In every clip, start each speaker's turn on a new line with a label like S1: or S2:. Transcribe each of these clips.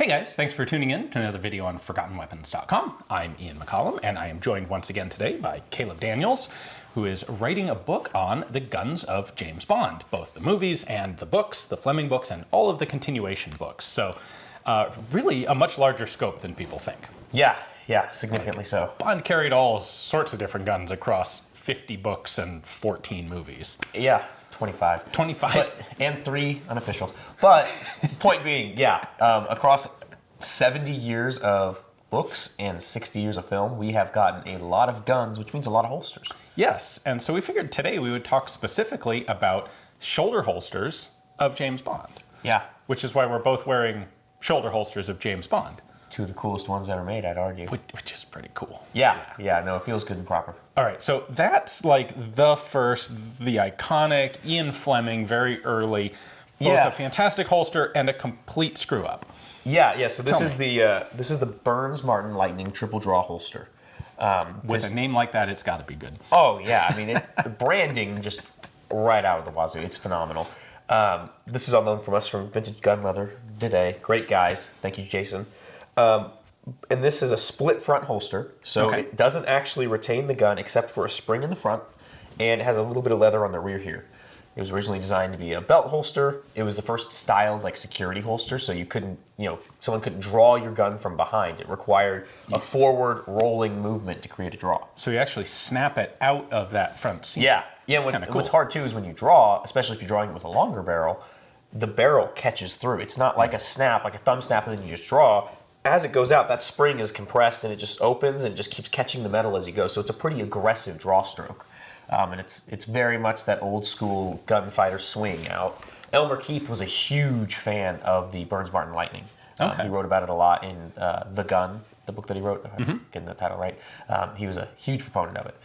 S1: Hey guys, thanks for tuning in to another video on ForgottenWeapons.com. I'm Ian McCollum, and I am joined once again today by Caleb Daniels, who is writing a book on the guns of James Bond, both the movies and the books, the Fleming books, and all of the continuation books. So really a much larger scope than people think.
S2: Yeah, significantly so.
S1: Bond carried all sorts of different guns across 50 books and 14 movies.
S2: Yeah, 25.
S1: 25?
S2: And 3 unofficial. But point being, across 70 years of books and 60 years of film, we have gotten a lot of guns, which means a lot of holsters.
S1: Yes, and so we figured today we would talk specifically about shoulder holsters of James Bond.
S2: Yeah.
S1: Which is why we're both wearing shoulder holsters of James Bond.
S2: Two of the coolest ones ever made, I'd argue.
S1: Which is pretty cool.
S2: Yeah, no, it feels good and proper.
S1: All right, so that's like the iconic Ian Fleming, very early, both a fantastic holster and a complete screw up.
S2: Yeah. So this is the Burns Martin Lightning triple draw holster.
S1: With a name like that, it's got to be good.
S2: Oh yeah, I mean the branding just right out of the wazoo. It's phenomenal. This is all known from us from Vintage Gun Leather today. Great guys. Thank you, Jason. And this is a split front holster, so It doesn't actually retain the gun except for a spring in the front, and it has a little bit of leather on the rear here. It was originally designed to be a belt holster. It was the first styled like security holster, so you couldn't, someone couldn't draw your gun from behind. It required a forward rolling movement to create a draw.
S1: So you actually snap it out of that front seat.
S2: Yeah.
S1: Cool.
S2: What's hard too is when you draw, especially if you're drawing it with a longer barrel, the barrel catches through. It's not like a snap, like a thumb snap, and then you just draw. As it goes out, that spring is compressed and it just opens and it just keeps catching the metal as you go. So it's a pretty aggressive draw stroke. And it's very much that old school gunfighter swing out. Elmer Keith was a huge fan of the Burns Martin Lightning. He wrote about it a lot in The Gun, the book that he wrote, if I'm getting the title right. He was a huge proponent of it.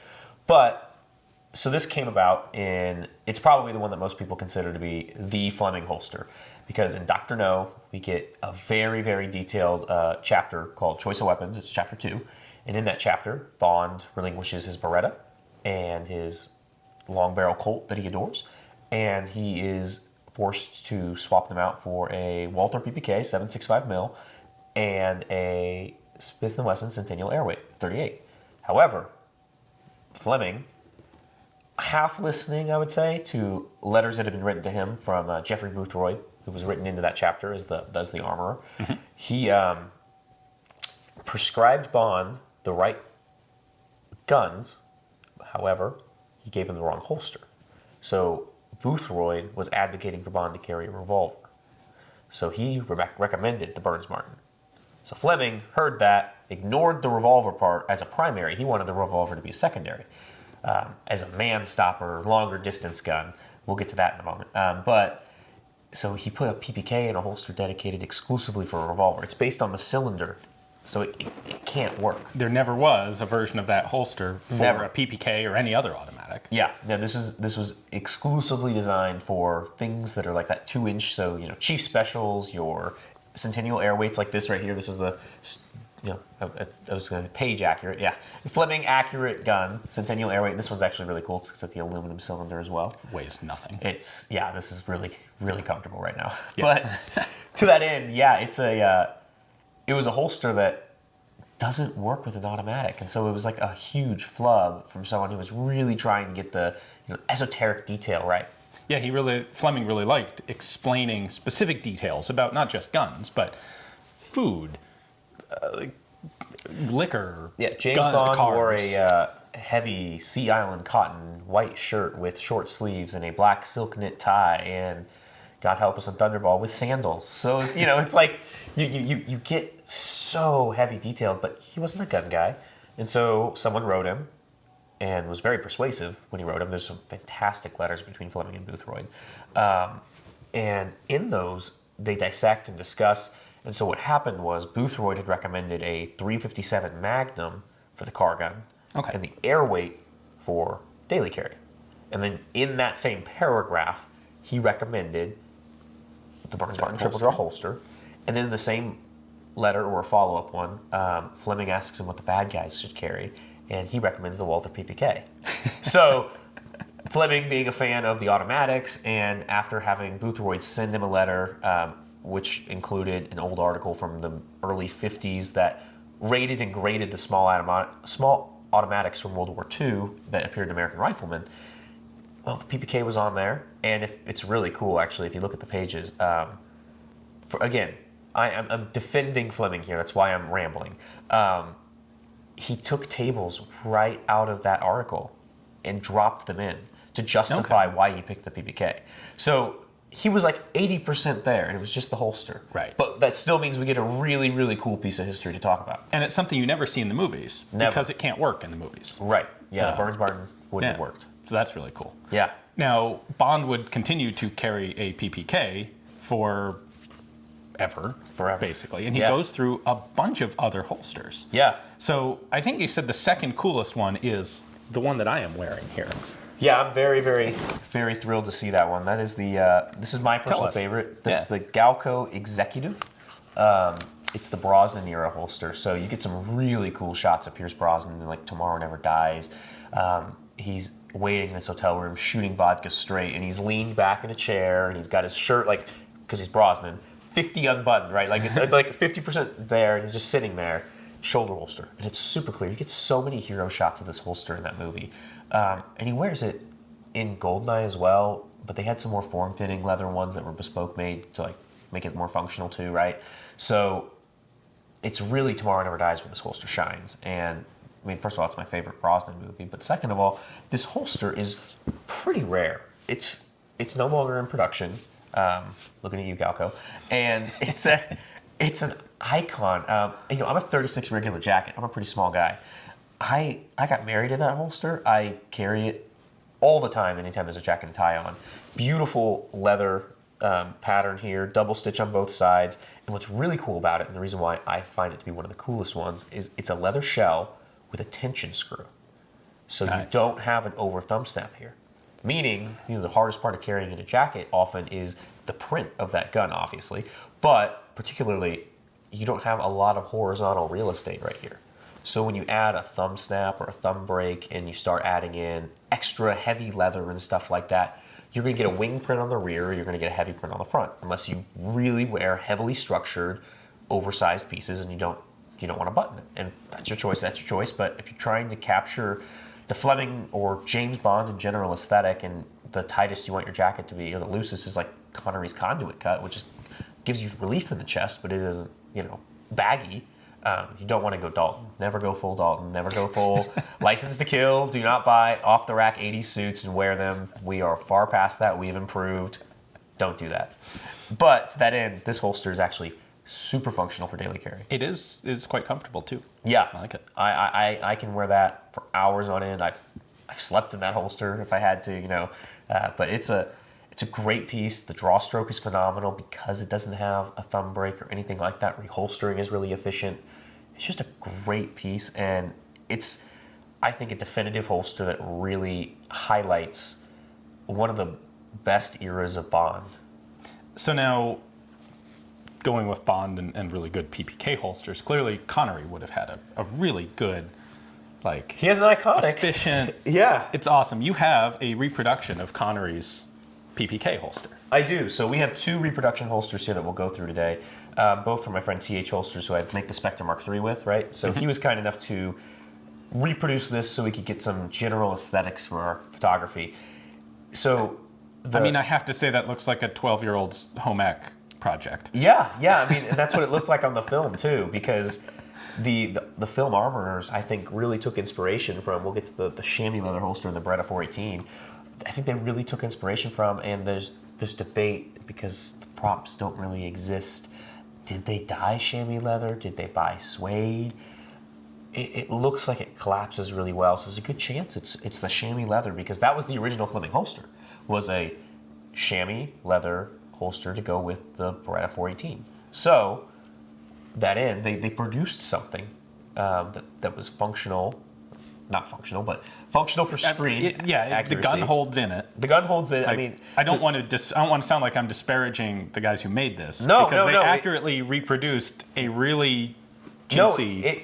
S2: So this came about it's probably the one that most people consider to be the Fleming holster. Because in Dr. No, we get a very, very detailed chapter called Choice of Weapons. It's chapter 2. And in that chapter, Bond relinquishes his Beretta and his long barrel Colt that he adores. And he is forced to swap them out for a Walther PPK 7.65 mil and a Smith & Wesson Centennial Airweight 38. However, Fleming, half listening, I would say, to letters that had been written to him from Jeffrey Boothroyd, who was written into that chapter as the armorer. He prescribed Bond the right guns. However, he gave him the wrong holster. So Boothroyd was advocating for Bond to carry a revolver. So he recommended the Burns Martin. So Fleming heard that, ignored the revolver part as a primary. He wanted the revolver to be a secondary. As a man-stopper, longer distance gun. We'll get to that in a moment. So he put a PPK in a holster dedicated exclusively for a revolver. It's based on the cylinder, so it can't work.
S1: There never was a version of that holster for a PPK or any other automatic.
S2: Yeah, this was exclusively designed for things that are like that 2-inch. So Chief Specials, your Centennial Airweights like this right here. This is the I was going to page accurate, Fleming accurate gun, Centennial Airweight. This one's actually really cool because it's at the aluminum cylinder as well.
S1: Weighs nothing.
S2: This is really, really comfortable right now. Yeah. But to that end, it was a holster that doesn't work with an automatic, and so it was like a huge flub from someone who was really trying to get the esoteric detail right.
S1: Yeah, Fleming really liked explaining specific details about not just guns, but food, liquor.
S2: Yeah, James Bond wore a heavy Sea Island cotton white shirt with short sleeves and a black silk knit tie, and God help us on Thunderball with sandals. So it's like you get so heavy detailed, but he wasn't a gun guy, and so someone wrote him, and was very persuasive when he wrote him. There's some fantastic letters between Fleming and Boothroyd, and in those they dissect and discuss. And so what happened was Boothroyd had recommended a .357 Magnum for the car gun, and the Airweight for daily carry. And then in that same paragraph, he recommended the Burns Martin triple draw holster. And then in the same letter or a follow-up one, Fleming asks him what the bad guys should carry, and he recommends the Walther PPK. So Fleming, being a fan of the automatics, and after having Boothroyd send him a letter which included an old article from the early 50s that rated and graded the small automatics from World War II that appeared in American Rifleman. Well, the PPK was on there, and it's really cool, actually, if you look at the pages. Again, I'm defending Fleming here. That's why I'm rambling. He took tables right out of that article and dropped them in to justify why he picked the PPK. So he was like 80% there, and it was just the holster.
S1: Right.
S2: But that still means we get a really, really cool piece of history to talk about.
S1: And it's something you never see in the movies.
S2: Never.
S1: Because it can't work in the movies.
S2: Right. Yeah, the Burns Barton wouldn't have worked.
S1: So that's really cool.
S2: Yeah.
S1: Now, Bond would continue to carry a PPK forever, basically. And he goes through a bunch of other holsters.
S2: Yeah.
S1: So I think you said the second coolest one is the one that I am wearing here.
S2: Yeah, I'm very, very, very thrilled to see that one. That is this is my personal favorite. This is the Galco Executive. It's the Brosnan era holster. So you get some really cool shots of Pierce Brosnan, like Tomorrow Never Dies. He's waiting in his hotel room, shooting vodka straight, and he's leaned back in a chair, and he's got his shirt, like, because he's Brosnan, 50 unbuttoned, right? Like, it's like 50% there, and he's just sitting there, shoulder holster. And it's super clear. You get so many hero shots of this holster in that movie. And he wears it in Goldeneye as well, but they had some more form-fitting leather ones that were bespoke made to, like, make it more functional too, right? So it's really Tomorrow Never Dies where this holster shines. And I mean, first of all, it's my favorite Brosnan movie, but second of all, this holster is pretty rare. It's no longer in production. Looking at you, Galco, and it's an icon. I'm a 36 regular jacket. I'm a pretty small guy. I got married to that holster. I carry it all the time, anytime there's a jacket and tie on. Beautiful leather pattern here, double stitch on both sides. And what's really cool about it, and the reason why I find it to be one of the coolest ones, is it's a leather shell with a tension screw. So you don't have an over thumb snap here. Meaning, the hardest part of carrying in a jacket often is the print of that gun, obviously, but particularly, you don't have a lot of horizontal real estate right here. So when you add a thumb snap or a thumb break and you start adding in extra heavy leather and stuff like that, you're going to get a wing print on the rear, you're going to get a heavy print on the front, unless you really wear heavily structured, oversized pieces and you don't want to button it. And that's your choice. But if you're trying to capture the Fleming or James Bond in general aesthetic, and the tightest you want your jacket to be, or the loosest is like Connery's conduit cut, which gives you relief in the chest, but it isn't, baggy. You don't want to go Dalton. Never go full Dalton. Never go full License to Kill. Do not buy off-the-rack 80s suits and wear them. We are far past that. We have improved. Don't do that. But to that end, this holster is actually super functional for daily carry.
S1: It is. It's quite comfortable too.
S2: Yeah,
S1: I like it.
S2: I can wear that for hours on end. I've slept in that holster if I had to, But it's a great piece. The draw stroke is phenomenal because it doesn't have a thumb break or anything like that. Reholstering is really efficient. It's just a great piece, and it's, I think, a definitive holster that really highlights one of the best eras of Bond.
S1: So now, going with Bond and really good PPK holsters, clearly Connery would have had a really good,
S2: he has an iconic,
S1: efficient.
S2: Yeah,
S1: it's awesome. You have a reproduction of Connery's PPK holster.
S2: I do. So we have two reproduction holsters here that we'll go through today, both from my friend TH Holsters, who I make the Spectre Mark III with, right? So he was kind enough to reproduce this so we could get some general aesthetics for our photography. So,
S1: I have to say that looks like a 12-year-old's home ec project.
S2: Yeah. And that's what it looked like on the film too, because the film armorers, I think, really took inspiration from. We'll get to the chamois leather holster and the Beretta 418. I think they really took inspiration from, and there's debate because the props don't really exist. Did they dye chamois leather? Did they buy suede? It looks like it collapses really well, so there's a good chance it's the chamois leather, because that was the original Fleming holster, was a chamois leather holster to go with the Beretta 418. So, that end, they produced something that was functional. Not functional, but functional for screen accuracy.
S1: The gun holds in it.
S2: The gun holds in.
S1: I don't want to sound like I'm disparaging the guys who made this.
S2: No,
S1: because they accurately reproduced a really chintzy.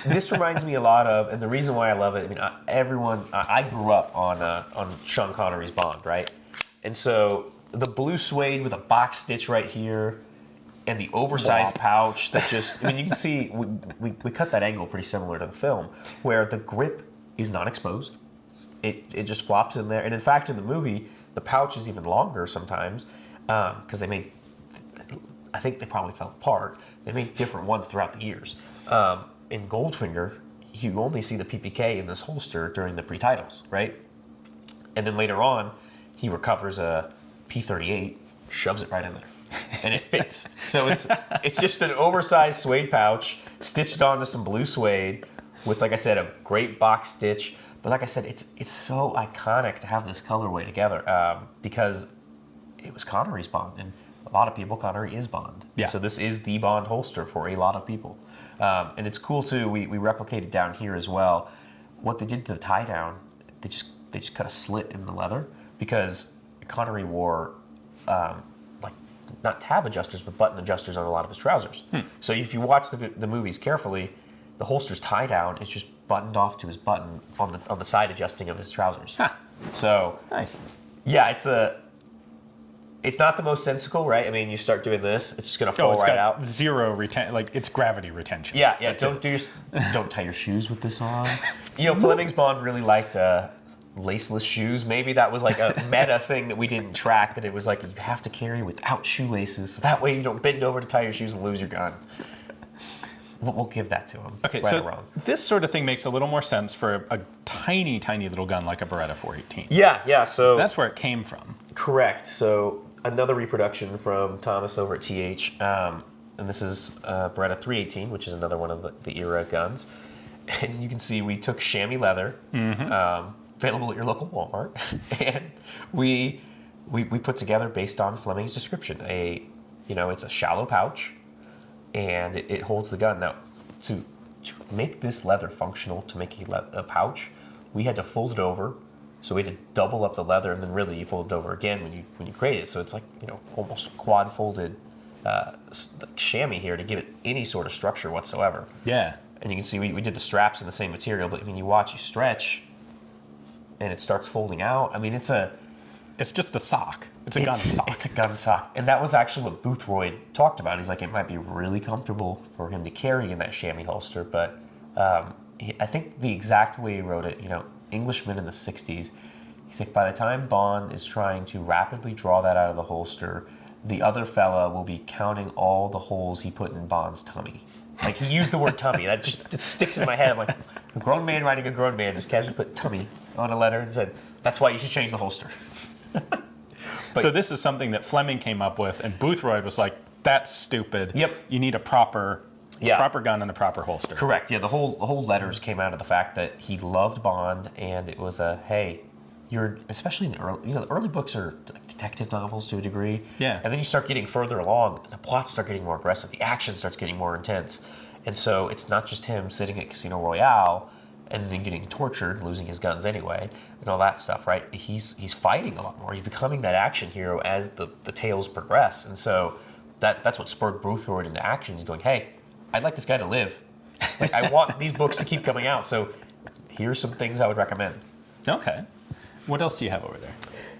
S2: This reminds me a lot of, and the reason why I love it. I grew up on Sean Connery's Bond, right? And so the blue suede with a box stitch right here, and the oversized pouch that just, I mean, you can see we cut that angle pretty similar to the film, where the grip is not exposed. It just flops in there. And in fact, in the movie, the pouch is even longer sometimes, because they made, I think they probably fell apart. They made different ones throughout the years. In Goldfinger, you only see the PPK in this holster during the pre-titles, right? And then later on, he recovers a P38, shoves it right in there, and it fits. So it's just an oversized suede pouch stitched onto some blue suede with, like I said, a great box stitch. But like I said, it's so iconic to have this colorway together because it was Connery's Bond, and a lot of people, Connery is Bond.
S1: Yeah.
S2: So this is the Bond holster for a lot of people. And it's cool too. We replicated down here as well. What they did to the tie down, they just cut a slit in the leather because Connery wore like not tab adjusters but button adjusters on a lot of his trousers. So if you watch the movies carefully, the holster's tie down is just buttoned off to his button on the side adjusting of his trousers.
S1: Huh.
S2: So
S1: Nice.
S2: yeah, it's not the most sensical, right? I mean, you start doing this, it's just gonna fall
S1: it's
S2: right
S1: got
S2: out.
S1: zero like it's gravity retention.
S2: Yeah,
S1: That's
S2: don't tie your shoes with this on. You know, Fleming's Bond really liked laceless shoes. Maybe that was like a meta thing that we didn't track, that it was like you have to carry without shoelaces, so that way you don't bend over to tie your shoes and lose your gun. We'll give that to him.
S1: Okay,
S2: right
S1: so
S2: or wrong.
S1: this sort of thing makes a little more sense for a tiny, tiny little gun like a Beretta 418.
S2: Yeah, so
S1: That's where it came from.
S2: correct. So another reproduction from Thomas over at TH, and this is Beretta 318, which is another one of the era guns. And you can see we took chamois leather, available at your local Walmart, and we put together based on Fleming's description. It's a shallow pouch, and it holds the gun. Now, to make this leather functional, to make a pouch, we had to fold it over. So we had to double up the leather, and then really you fold it over again when you create it. So it's like, almost quad folded chamois here to give it any sort of structure whatsoever.
S1: Yeah.
S2: And you can see we did the straps in the same material, but when you watch, you stretch, and it starts folding out. I mean,
S1: It's just a sock. It's a gun sock.
S2: It's a gun sock. And that was actually what Boothroyd talked about. He's like, it might be really comfortable for him to carry in that chamois holster, but I think the exact way he wrote it, Englishman in the 60s, he's like, by the time Bond is trying to rapidly draw that out of the holster, the other fella will be counting all the holes he put in Bond's tummy. Like, he used the word tummy. That just it sticks in my head. I'm like, a grown man writing a grown man just casually put tummy on a letter and said, that's why you should change the holster.
S1: So this is something that Fleming came up with, and Boothroyd was like, that's stupid.
S2: Yep.
S1: You need a proper
S2: Yeah.
S1: proper gun and a proper holster.
S2: Correct. Yeah, the whole letters came out of the fact that he loved Bond, and it was hey, you're, especially in the early, the early books are like detective novels to a degree.
S1: Yeah.
S2: And then you start getting further along, and the plots start getting more aggressive, the action starts getting more intense, and so it's not just him sitting at Casino Royale and then getting tortured, losing his guns anyway, and all that stuff, right? He's fighting a lot more. He's becoming that action hero as the tales progress, and so that's what spurred Boothroyd into action. He's going, hey, I'd like this guy to live. Like, I want these books to keep coming out, so here's some things I would recommend.
S1: Okay. What else do you have over there?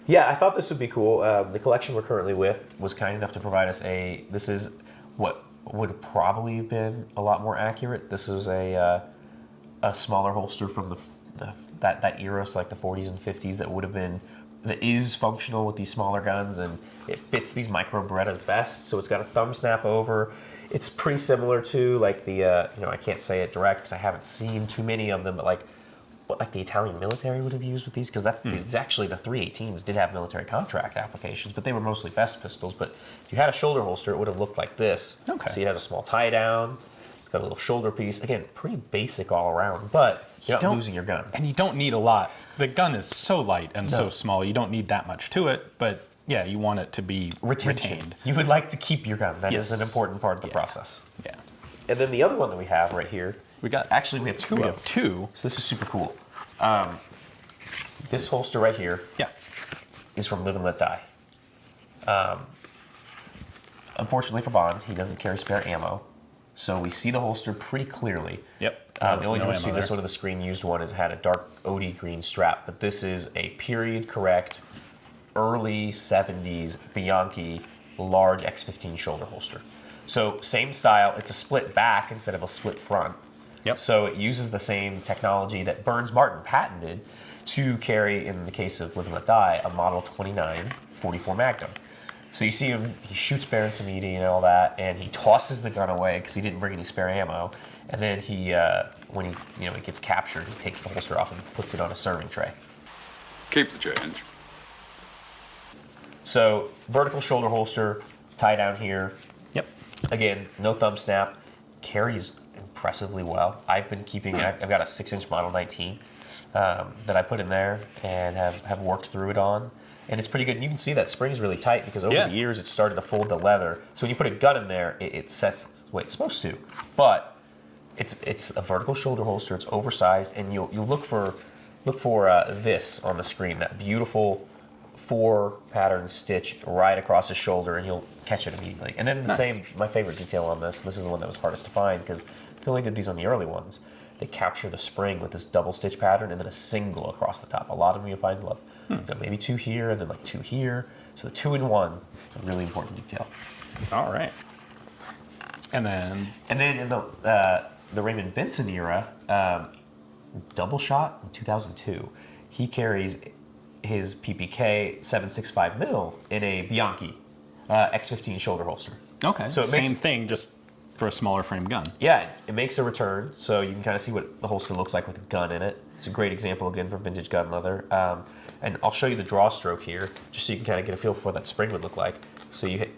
S2: Yeah, I thought this would be cool. The collection we're currently with was kind enough to provide us this is what would probably have been a lot more accurate. This is a smaller holster from that era, so like the 40s and 50s, that is functional with these smaller guns, and it fits these micro Berettas best. So it's got a thumb snap over. It's pretty similar to like the I can't say it direct because I haven't seen too many of them, but like what like the Italian military would have used with these, because it's actually the 318s did have military contract applications, but they were mostly vest pistols. But if you had a shoulder holster, it would have looked like this.
S1: Okay.
S2: See, it has a small tie down. It's got a little shoulder piece. Again, pretty basic all around, but you're not losing your gun.
S1: And you don't need a lot. The gun is so light and so small, you don't need that much to it, but yeah, you want it to be retained.
S2: You would like to keep your gun. That is
S1: Yes.
S2: an important part of the process.
S1: Yeah.
S2: And then the other one that we have right here,
S1: We have
S2: two
S1: we
S2: of
S1: have two.
S2: So this is super cool. This holster right here
S1: Yeah.
S2: is from Live and Let Die. Unfortunately for Bond, he doesn't carry spare ammo, so we see the holster pretty clearly.
S1: Yep.
S2: The only
S1: No
S2: difference
S1: ammo
S2: between this
S1: there.
S2: one and the screen used one is it had a dark OD green strap, but this is a period correct early 70s Bianchi large X15 shoulder holster. So same style, it's a split back instead of a split front.
S1: Yep.
S2: So it uses the same technology that Burns Martin patented to carry, in the case of Live and Let Die, a Model 29 44 Magnum. So you see him, he shoots Baron Samedi and all that, and he tosses the gun away because he didn't bring any spare ammo. And then he, when he gets captured, he takes the holster off and puts it on a serving tray.
S3: Keep the change.
S2: So vertical shoulder holster, tie down here.
S1: Yep.
S2: Again, no thumb snap, carries impressively well. I've been keeping, I've got a 6-inch Model 19 that I put in there and have worked through it on. And it's pretty good. And you can see that spring is really tight because over the years it started to fold the leather. So when you put a gun in there, it sets the way it's supposed to. But it's a vertical shoulder holster. It's oversized, and you'll look for this on the screen, that beautiful 4 pattern stitch right across the shoulder, and you'll catch it immediately. And then the same, my favorite detail on this is the one that was hardest to find because they only did these on the early ones. They capture the spring with this double stitch pattern and then a single across the top. A lot of them you'll find love. Maybe 2 here and then like 2 here. So the 2-in-1 is a really important detail.
S1: All right. And then
S2: in the Raymond Benson era, double shot in 2002, he carries his PPK 7.65 mil in a Bianchi X15 shoulder holster.
S1: okay,
S2: So it makes
S1: same thing, just for a smaller frame gun.
S2: Yeah, it makes a return, so you can kind of see what the holster looks like with a gun in it. It's a great example, again, for vintage gun leather. And I'll show you the draw stroke here, just so you can kind of get a feel for what that spring would look like. So the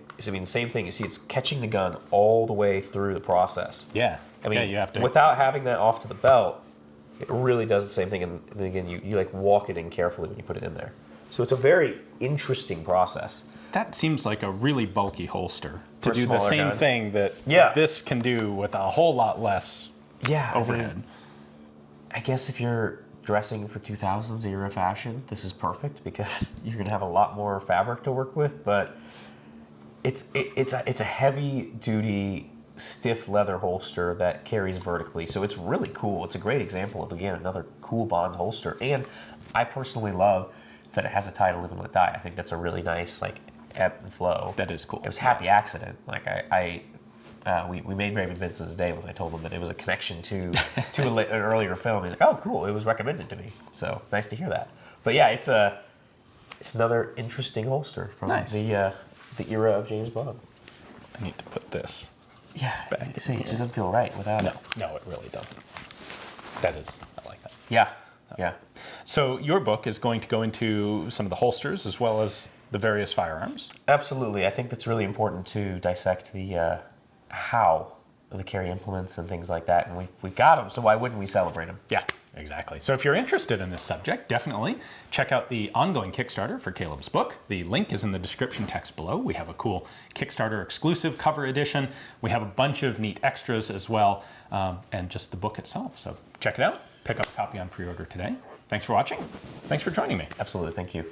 S2: same thing. You see, it's catching the gun all the way through the process.
S1: Yeah.
S2: I mean,
S1: you have to.
S2: without having that off to the belt, it really does the same thing. And then again, you like walk it in carefully when you put it in there. So it's a very interesting process.
S1: That seems like a really bulky holster
S2: For
S1: to
S2: a
S1: do the
S2: smaller
S1: same
S2: gun.
S1: thing that
S2: Yeah.
S1: this can do with a whole lot less
S2: Yeah,
S1: overhead.
S2: I guess if you're dressing for 2000s era fashion, this is perfect because you're going to have a lot more fabric to work with. But it's a heavy duty, stiff leather holster that carries vertically, so it's really cool. It's a great example of, again, another cool Bond holster. And I personally love that it has a tie to Live and Let Die. I think that's a really nice like ebb and flow.
S1: That is cool.
S2: It was happy accident. Like we made Raymond Benson's day when I told him that it was a connection to an earlier film. He's like, oh, cool. It was recommended to me. So nice to hear that. But yeah, it's another interesting holster from the era of James Bond.
S1: I need to put this.
S2: Yeah, it just doesn't feel right without it.
S1: No, it really doesn't. I like that.
S2: Yeah, yeah.
S1: So your book is going to go into some of the holsters as well as the various firearms.
S2: Absolutely. I think that's really important to dissect the how of the carry implements and things like that. And we've got them, so why wouldn't we celebrate them?
S1: Yeah, exactly. So if you're interested in this subject, definitely check out the ongoing Kickstarter for Caleb's book. The link is in the description text below. We have a cool Kickstarter exclusive cover edition. We have a bunch of neat extras as well, and just the book itself. So check it out. Pick up a copy on pre-order today. Thanks for watching. Thanks for joining me.
S2: Absolutely. Thank you.